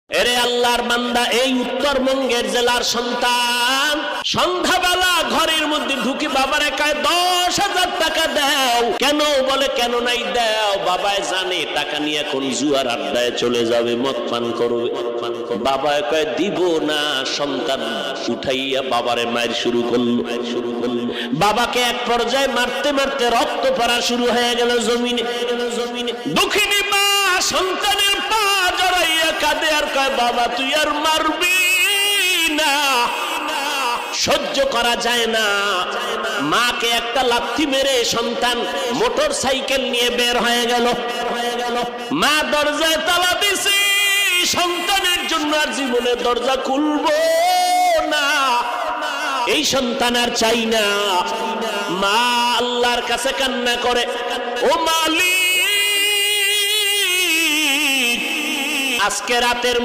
এরে আল্লাহর বান্দা, এই উত্তরবঙ্গের জেলার সন্তান সন্ধ্যাবেলা ঘরের মধ্যে ঢুকে বাবার একায় 10,000 টাকা দাও। কেন বলে কেন নাই দাও? বাবায় জানে টাকা নিয়ে এখন জুয়ার আড্ডায় চলে যাবে, মদ পান করবে। বাবা একায় দিব না। সন্তান উঠাইয়া বাবারে মায়ের শুরু করলো। বাবাকে এক পর্যায়ে মারতে মারতে রক্ত পড়া শুরু হয়ে গেল জমিনে। দুঃখিনী মা সন্তানের পা জড়াইয়া কাঁদে আর কয়, বাবা তুই আর মারবি না, সহ্য করা যায় না। মাকে একটা লাথি মেরে সন্তান মোটর সাইকেল নিয়ে বের হয়ে গেল। মা দরজায় তালা দিছে, সন্তানের জন্য আর জীবনে দরজা খুলবো না। এই সন্তান আর চাই না। মা আল্লাহর কাছে কান্না করে, ও মালিক, আজকে রাতের